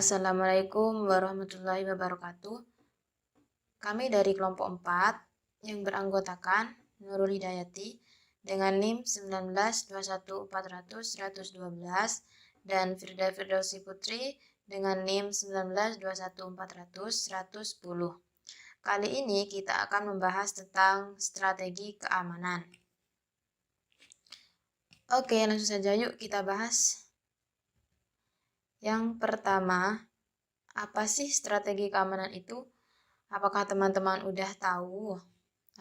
Assalamualaikum warahmatullahi wabarakatuh. Kami dari kelompok 4 yang beranggotakan Nurul Hidayati dengan NIM 1921400-112 dan Firda Firdausi Putri dengan NIM 1921400-110. Kali ini kita akan membahas tentang strategi keamanan. Oke, langsung saja yuk kita bahas. Yang pertama, apa sih strategi keamanan itu? Apakah teman-teman udah tahu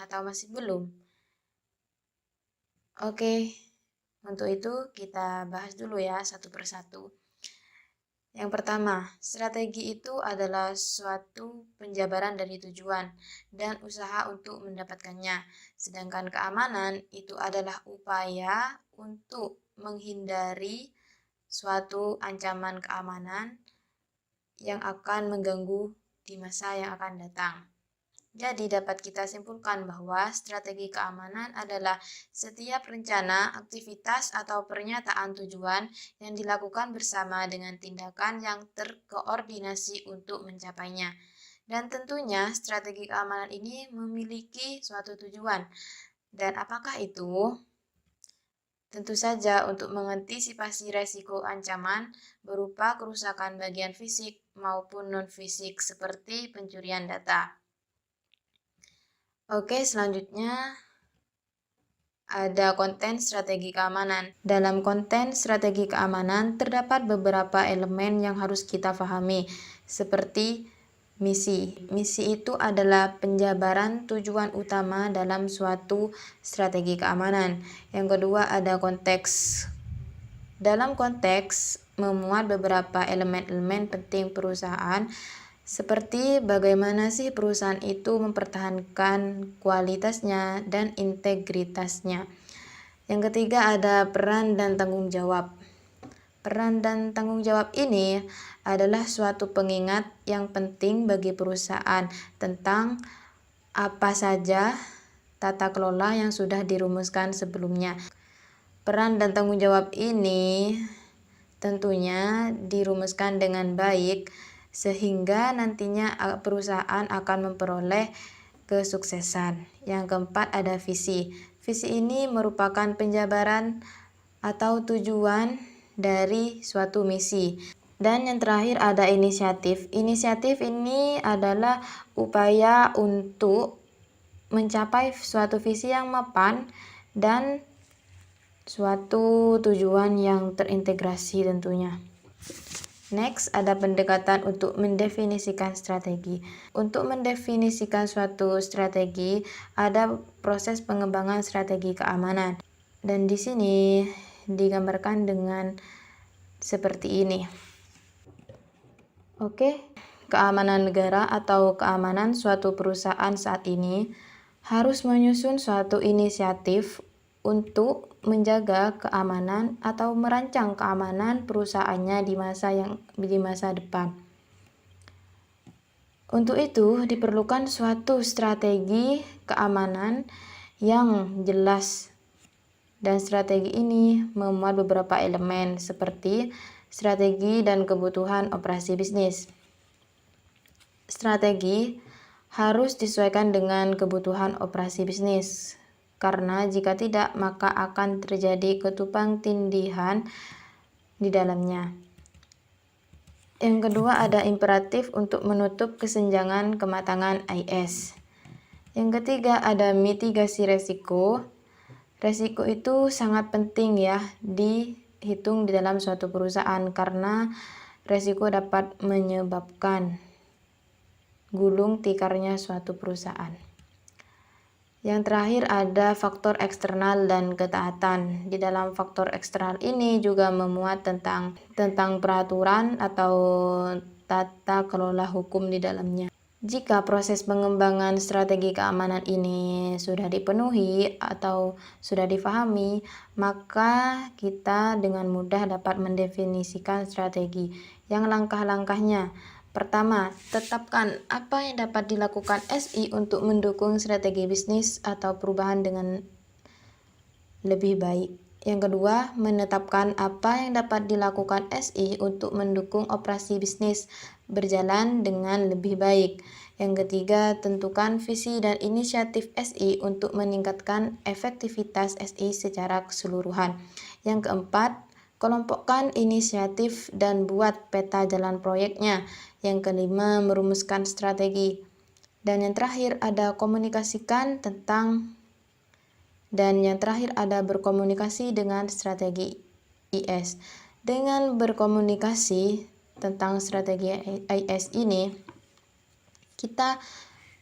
atau masih belum? Oke, untuk itu kita bahas dulu ya satu persatu. Yang pertama, strategi itu adalah suatu penjabaran dari tujuan dan usaha untuk mendapatkannya. Sedangkan keamanan itu adalah upaya untuk menghindari suatu ancaman keamanan yang akan mengganggu di masa yang akan datang. Jadi dapat kita simpulkan bahwa strategi keamanan adalah setiap rencana, aktivitas, atau pernyataan tujuan yang dilakukan bersama dengan tindakan yang terkoordinasi untuk mencapainya. Dan tentunya strategi keamanan ini memiliki suatu tujuan. Dan apakah itu? Tentu saja untuk mengantisipasi resiko ancaman berupa kerusakan bagian fisik maupun non-fisik seperti pencurian data. Oke, selanjutnya ada konten strategi keamanan. Dalam konten strategi keamanan terdapat beberapa elemen yang harus kita pahami, seperti misi. Misi itu adalah penjabaran tujuan utama dalam suatu strategi keamanan. Yang kedua ada konteks. Dalam konteks memuat beberapa elemen-elemen penting perusahaan, seperti bagaimana sih perusahaan itu mempertahankan kualitasnya dan integritasnya. Yang ketiga ada peran dan tanggung jawab. Peran dan tanggung jawab ini adalah suatu pengingat yang penting bagi perusahaan tentang apa saja tata kelola yang sudah dirumuskan sebelumnya. Peran dan tanggung jawab ini tentunya dirumuskan dengan baik sehingga nantinya perusahaan akan memperoleh kesuksesan. Yang keempat ada visi. Visi ini merupakan penjabaran atau tujuan dari suatu misi. Dan yang terakhir ada inisiatif. Inisiatif ini adalah upaya untuk mencapai suatu visi yang mapan dan suatu tujuan yang terintegrasi tentunya. Next, ada pendekatan untuk mendefinisikan strategi. Untuk mendefinisikan suatu strategi, ada proses pengembangan strategi keamanan. Dan di sini digambarkan dengan seperti ini. Oke, keamanan negara atau keamanan suatu perusahaan saat ini harus menyusun suatu inisiatif untuk menjaga keamanan atau merancang keamanan perusahaannya di masa depan. Untuk itu diperlukan suatu strategi keamanan yang jelas, dan strategi ini memuat beberapa elemen seperti strategi dan kebutuhan operasi bisnis. Strategi harus disesuaikan dengan kebutuhan operasi bisnis, karena jika tidak maka akan terjadi ketumpang tindihan di dalamnya. Yang kedua ada imperatif untuk menutup kesenjangan kematangan IS. Yang ketiga ada mitigasi resiko. Resiko itu sangat penting ya dihitung di dalam suatu perusahaan karena resiko dapat menyebabkan gulung tikarnya suatu perusahaan. Yang terakhir ada faktor eksternal dan ketaatan. Di dalam faktor eksternal ini juga memuat tentang peraturan atau tata kelola hukum di dalamnya. Jika proses pengembangan strategi keamanan ini sudah dipenuhi atau sudah difahami, maka kita dengan mudah dapat mendefinisikan strategi. Yang langkah-langkahnya, pertama, tetapkan apa yang dapat dilakukan SI untuk mendukung strategi bisnis atau perubahan dengan lebih baik. Yang kedua, menetapkan apa yang dapat dilakukan SI untuk mendukung operasi bisnis berjalan dengan lebih baik. Yang ketiga, tentukan visi dan inisiatif SI untuk meningkatkan efektivitas SI secara keseluruhan. Yang keempat, kelompokkan inisiatif dan buat peta jalan proyeknya. Yang kelima, merumuskan strategi. Dan yang terakhir ada berkomunikasi dengan strategi IS. Dengan berkomunikasi tentang strategi IS ini, kita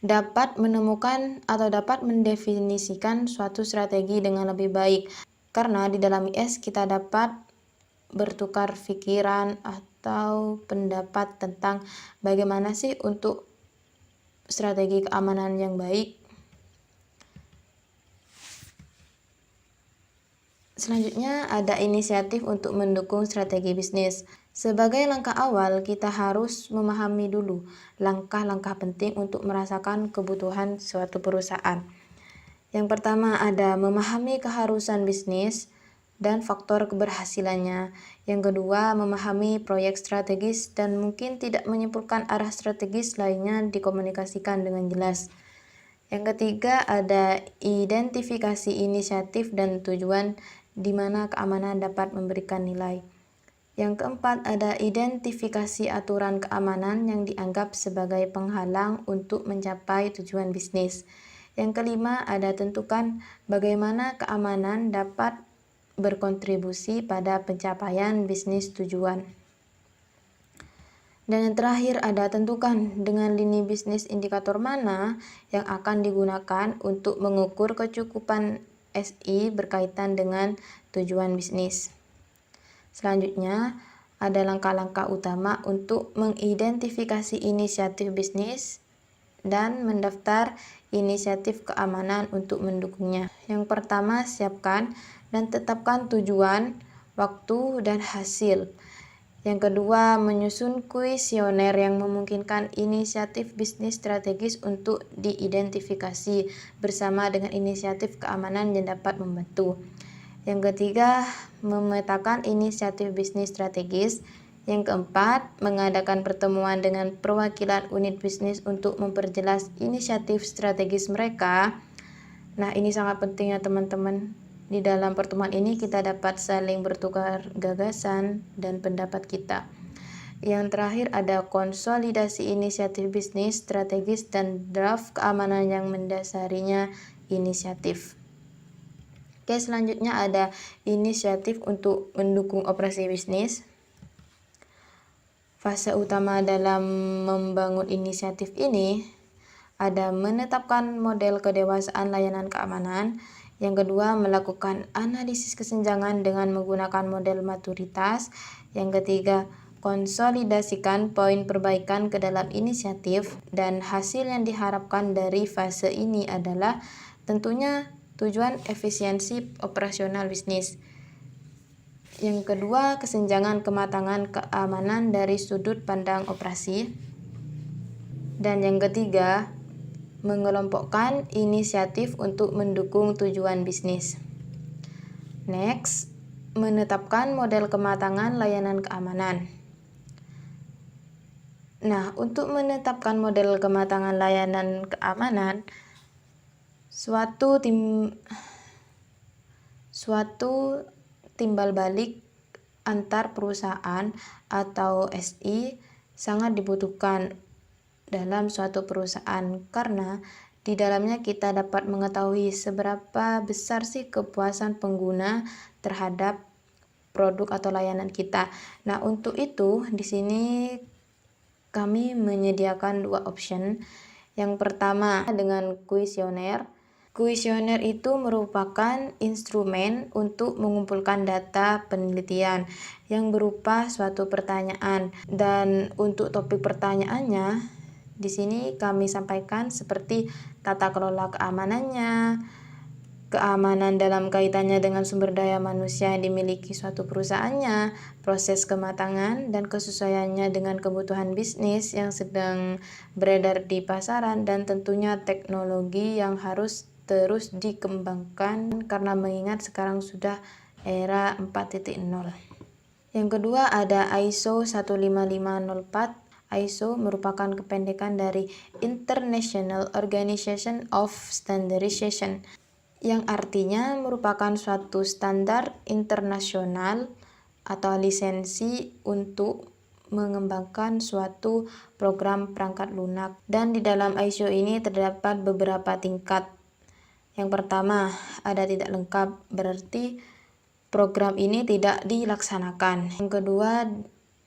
dapat menemukan atau dapat mendefinisikan suatu strategi dengan lebih baik. Karena di dalam IS kita dapat bertukar pikiran atau pendapat tentang bagaimana sih untuk strategi keamanan yang baik. Selanjutnya ada inisiatif untuk mendukung strategi bisnis. Sebagai langkah awal, kita harus memahami dulu langkah-langkah penting untuk merasakan kebutuhan suatu perusahaan. Yang pertama ada memahami keharusan bisnis dan faktor keberhasilannya. Yang kedua, memahami proyek strategis dan mungkin tidak menyimpulkan arah strategis lainnya dikomunikasikan dengan jelas. Yang ketiga ada identifikasi inisiatif dan tujuan di mana keamanan dapat memberikan nilai. Yang keempat ada identifikasi aturan keamanan yang dianggap sebagai penghalang untuk mencapai tujuan bisnis. Yang kelima ada tentukan bagaimana keamanan dapat berkontribusi pada pencapaian bisnis tujuan. Dan yang terakhir ada tentukan dengan lini bisnis indikator mana yang akan digunakan untuk mengukur kecukupan SI berkaitan dengan tujuan bisnis. Selanjutnya ada langkah-langkah utama untuk mengidentifikasi inisiatif bisnis dan mendaftar inisiatif keamanan untuk mendukungnya. Yang pertama, siapkan dan tetapkan tujuan, waktu, dan hasil. Yang kedua, menyusun kuesioner yang memungkinkan inisiatif bisnis strategis untuk diidentifikasi bersama dengan inisiatif keamanan yang dapat membantu. Yang ketiga, memetakan inisiatif bisnis strategis. Yang keempat, mengadakan pertemuan dengan perwakilan unit bisnis untuk memperjelas inisiatif strategis mereka. Nah, ini sangat penting ya teman-teman. Di dalam pertemuan ini kita dapat saling bertukar gagasan dan pendapat kita. Yang terakhir ada konsolidasi inisiatif bisnis strategis dan draft keamanan yang mendasarinya inisiatif. Oke, selanjutnya ada inisiatif untuk mendukung operasi bisnis. Fase utama dalam membangun inisiatif ini ada menetapkan model kedewasaan layanan keamanan. Yang kedua, melakukan analisis kesenjangan dengan menggunakan model maturitas. Yang ketiga, konsolidasikan poin perbaikan ke dalam inisiatif. Dan hasil yang diharapkan dari fase ini adalah tentunya tujuan efisiensi operasional bisnis. Yang kedua, kesenjangan kematangan keamanan dari sudut pandang operasi. Dan yang ketiga, mengelompokkan inisiatif untuk mendukung tujuan bisnis. Next, menetapkan model kematangan layanan keamanan. Nah, untuk menetapkan model kematangan layanan keamanan, suatu timbal balik antar perusahaan atau SI sangat dibutuhkan dalam suatu perusahaan karena di dalamnya kita dapat mengetahui seberapa besar sih kepuasan pengguna terhadap produk atau layanan kita. Nah, untuk itu di sini kami menyediakan dua option. Yang pertama dengan kuesioner. Kuesioner itu merupakan instrumen untuk mengumpulkan data penelitian yang berupa suatu pertanyaan, dan untuk topik pertanyaannya di sini kami sampaikan seperti tata kelola keamanannya, keamanan dalam kaitannya dengan sumber daya manusia yang dimiliki suatu perusahaannya, proses kematangan dan kesesuaiannya dengan kebutuhan bisnis yang sedang beredar di pasaran, dan tentunya teknologi yang harus terus dikembangkan karena mengingat sekarang sudah era 4.0. Yang kedua ada ISO 15504. ISO merupakan kependekan dari International Organization of Standardization, yang artinya merupakan suatu standar internasional atau lisensi untuk mengembangkan suatu program perangkat lunak. Dan di dalam ISO ini terdapat beberapa tingkat. Yang pertama, ada tidak lengkap, berarti program ini tidak dilaksanakan. Yang kedua,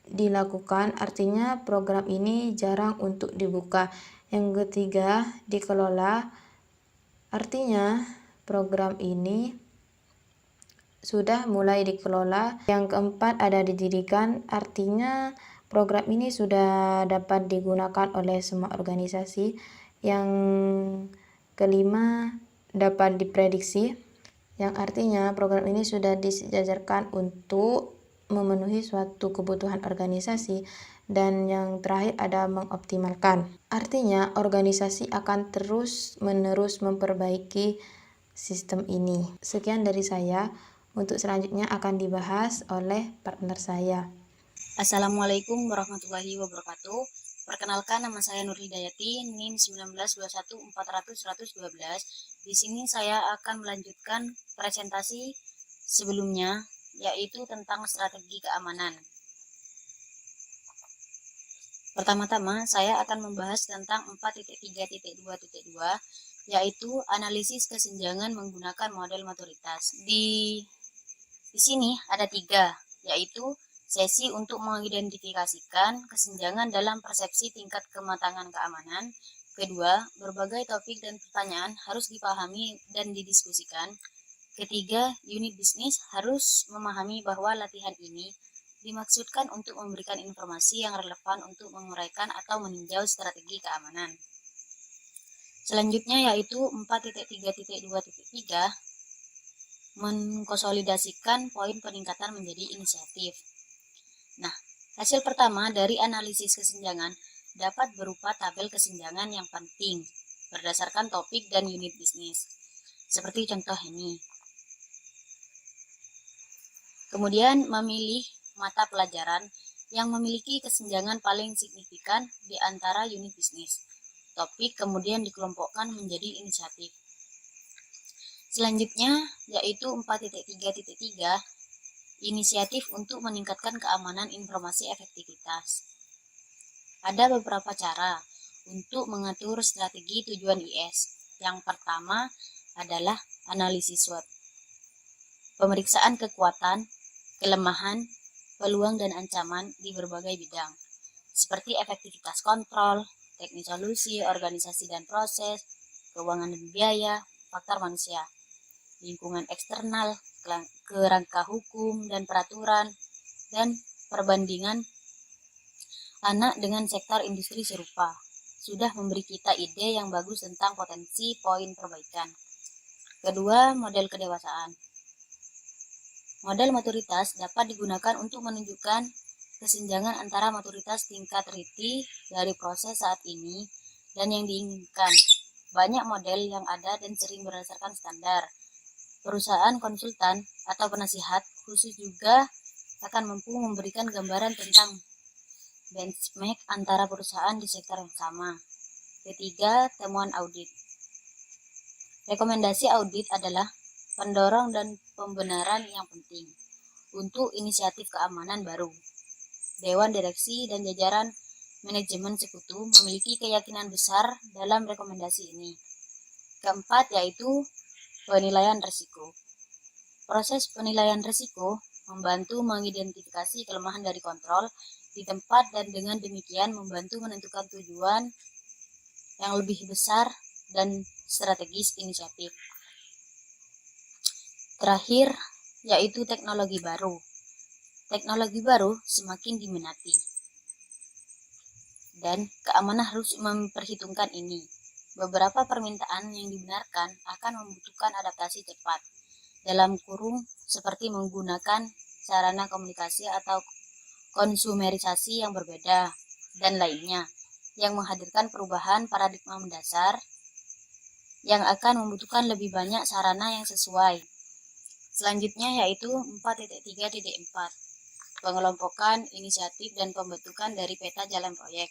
dilakukan, artinya program ini jarang untuk dibuka. Yang ketiga, dikelola, artinya program ini sudah mulai dikelola. Yang keempat ada didirikan, artinya program ini sudah dapat digunakan oleh semua organisasi. Yang kelima dapat diprediksi, yang artinya program ini sudah disejajarkan untuk memenuhi suatu kebutuhan organisasi. Dan yang terakhir ada mengoptimalkan, artinya organisasi akan terus-menerus memperbaiki sistem ini. Sekian dari saya. Untuk selanjutnya akan dibahas oleh partner saya. Assalamualaikum warahmatullahi wabarakatuh. Perkenalkan, nama saya Nur Hidayati, NIM 1921400-112. Di sini saya akan melanjutkan presentasi sebelumnya, yaitu tentang strategi keamanan. Pertama-tama, saya akan membahas tentang 4.3.2.2, yaitu analisis kesenjangan menggunakan model maturitas. Di sini ada 3, yaitu sesi untuk mengidentifikasikan kesenjangan dalam persepsi tingkat kematangan keamanan. Kedua, berbagai topik dan pertanyaan harus dipahami dan didiskusikan. Ketiga, unit bisnis harus memahami bahwa latihan ini dimaksudkan untuk memberikan informasi yang relevan untuk menguraikan atau meninjau strategi keamanan. Selanjutnya yaitu 4.3.2.3, mengkonsolidasikan poin peningkatan menjadi inisiatif. Nah, hasil pertama dari analisis kesenjangan dapat berupa tabel kesenjangan yang penting berdasarkan topik dan unit bisnis. Seperti contoh ini. Kemudian memilih mata pelajaran yang memiliki kesenjangan paling signifikan di antara unit bisnis. Topik kemudian dikelompokkan menjadi inisiatif. Selanjutnya yaitu 4.3.3, inisiatif untuk meningkatkan keamanan informasi efektivitas. Ada beberapa cara untuk mengatur strategi tujuan IS. Yang pertama adalah analisis SWOT. Pemeriksaan kekuatan, kelemahan, peluang dan ancaman di berbagai bidang, seperti efektivitas kontrol, teknik solusi, organisasi dan proses, keuangan dan biaya, faktor manusia, lingkungan eksternal, kerangka hukum dan peraturan, dan perbandingan anak dengan sektor industri serupa. Sudah memberi kita ide yang bagus tentang potensi poin perbaikan. Kedua, model kedewasaan. Model maturitas dapat digunakan untuk menunjukkan kesenjangan antara maturitas tingkat RITI dari proses saat ini dan yang diinginkan. Banyak model yang ada dan sering berdasarkan standar. Perusahaan konsultan atau penasihat khusus juga akan mampu memberikan gambaran tentang benchmark antara perusahaan di sektor yang sama. Ketiga, temuan audit. Rekomendasi audit adalah pendorong dan pembenaran yang penting untuk inisiatif keamanan baru. Dewan direksi dan jajaran manajemen sekutu memiliki keyakinan besar dalam rekomendasi ini. Keempat, yaitu penilaian risiko. Proses penilaian risiko membantu mengidentifikasi kelemahan dari kontrol di tempat dan dengan demikian membantu menentukan tujuan yang lebih besar dan strategis inisiatif. Terakhir, yaitu teknologi baru. Teknologi baru semakin diminati dan keamanan harus memperhitungkan ini. Beberapa permintaan yang dibenarkan akan membutuhkan adaptasi cepat, dalam kurung seperti menggunakan sarana komunikasi atau konsumerisasi yang berbeda, dan lainnya, yang menghadirkan perubahan paradigma mendasar yang akan membutuhkan lebih banyak sarana yang sesuai. Selanjutnya yaitu 4.3.4, pengelompokan, inisiatif, dan pembentukan dari peta jalan proyek.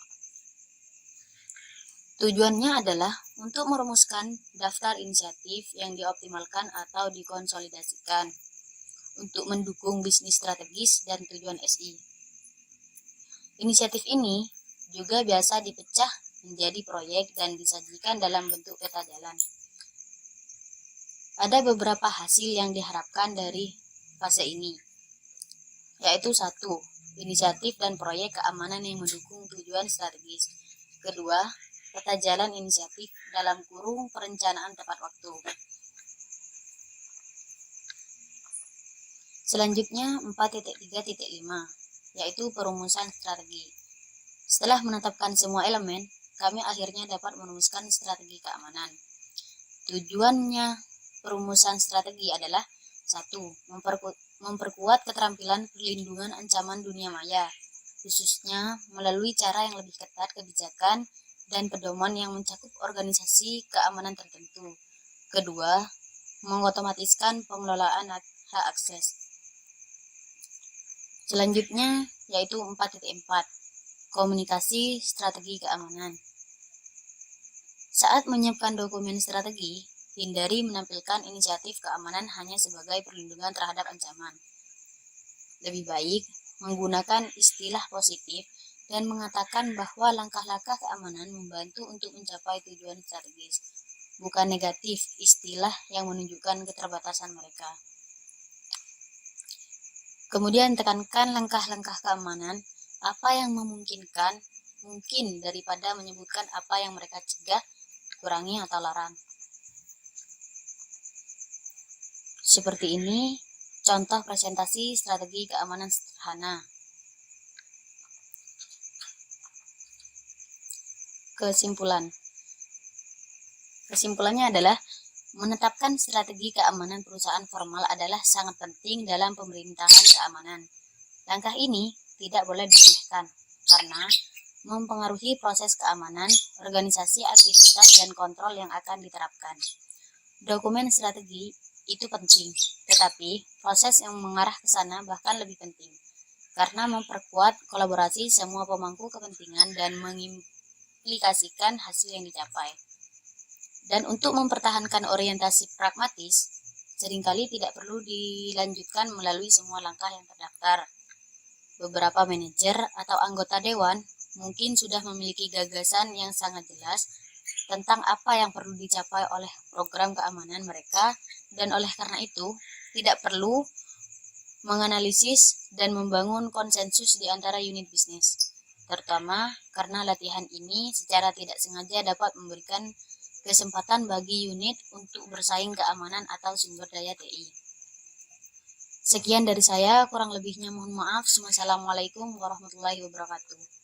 Tujuannya adalah untuk merumuskan daftar inisiatif yang dioptimalkan atau dikonsolidasikan untuk mendukung bisnis strategis dan tujuan SI. Inisiatif ini juga biasa dipecah menjadi proyek dan disajikan dalam bentuk peta jalan. Ada beberapa hasil yang diharapkan dari fase ini, yaitu 1. Inisiatif dan proyek keamanan yang mendukung tujuan strategis. Kedua, peta jalan inisiatif dalam kurung perencanaan tepat waktu. Selanjutnya 4.3.5, yaitu perumusan strategi. Setelah menetapkan semua elemen, kami akhirnya dapat merumuskan strategi keamanan. Tujuannya perumusan strategi adalah 1. Memperkuat keterampilan perlindungan ancaman dunia maya, khususnya melalui cara yang lebih ketat kebijakan dan pedoman yang mencakup organisasi keamanan tertentu. Kedua, mengotomatiskan pengelolaan hak akses. Selanjutnya yaitu 4.4, komunikasi strategi keamanan. Saat menyiapkan dokumen strategi, hindari menampilkan inisiatif keamanan hanya sebagai perlindungan terhadap ancaman. Lebih baik menggunakan istilah positif dan mengatakan bahwa langkah-langkah keamanan membantu untuk mencapai tujuan strategis, bukan negatif istilah yang menunjukkan keterbatasan mereka. Kemudian tekankan langkah-langkah keamanan, apa yang memungkinkan, mungkin daripada menyebutkan apa yang mereka cegah, kurangi atau larang. Seperti ini contoh presentasi strategi keamanan sederhana. Kesimpulannya adalah menetapkan strategi keamanan perusahaan formal adalah sangat penting dalam pemerintahan keamanan. Langkah ini tidak boleh diremehkan karena mempengaruhi proses keamanan, organisasi, aktivitas, dan kontrol yang akan diterapkan. Dokumen strategi itu penting, tetapi proses yang mengarah ke sana bahkan lebih penting, karena memperkuat kolaborasi semua pemangku kepentingan dan mengimplikasikan hasil yang dicapai. Dan untuk mempertahankan orientasi pragmatis, seringkali tidak perlu dilanjutkan melalui semua langkah yang terdaftar. Beberapa manajer atau anggota dewan mungkin sudah memiliki gagasan yang sangat jelas tentang apa yang perlu dicapai oleh program keamanan mereka, dan oleh karena itu tidak perlu menganalisis dan membangun konsensus di antara unit bisnis, terutama karena latihan ini secara tidak sengaja dapat memberikan kesempatan bagi unit untuk bersaing keamanan atau sumber daya TI. Sekian dari saya, kurang lebihnya mohon maaf. Wassalamualaikum warahmatullahi wabarakatuh.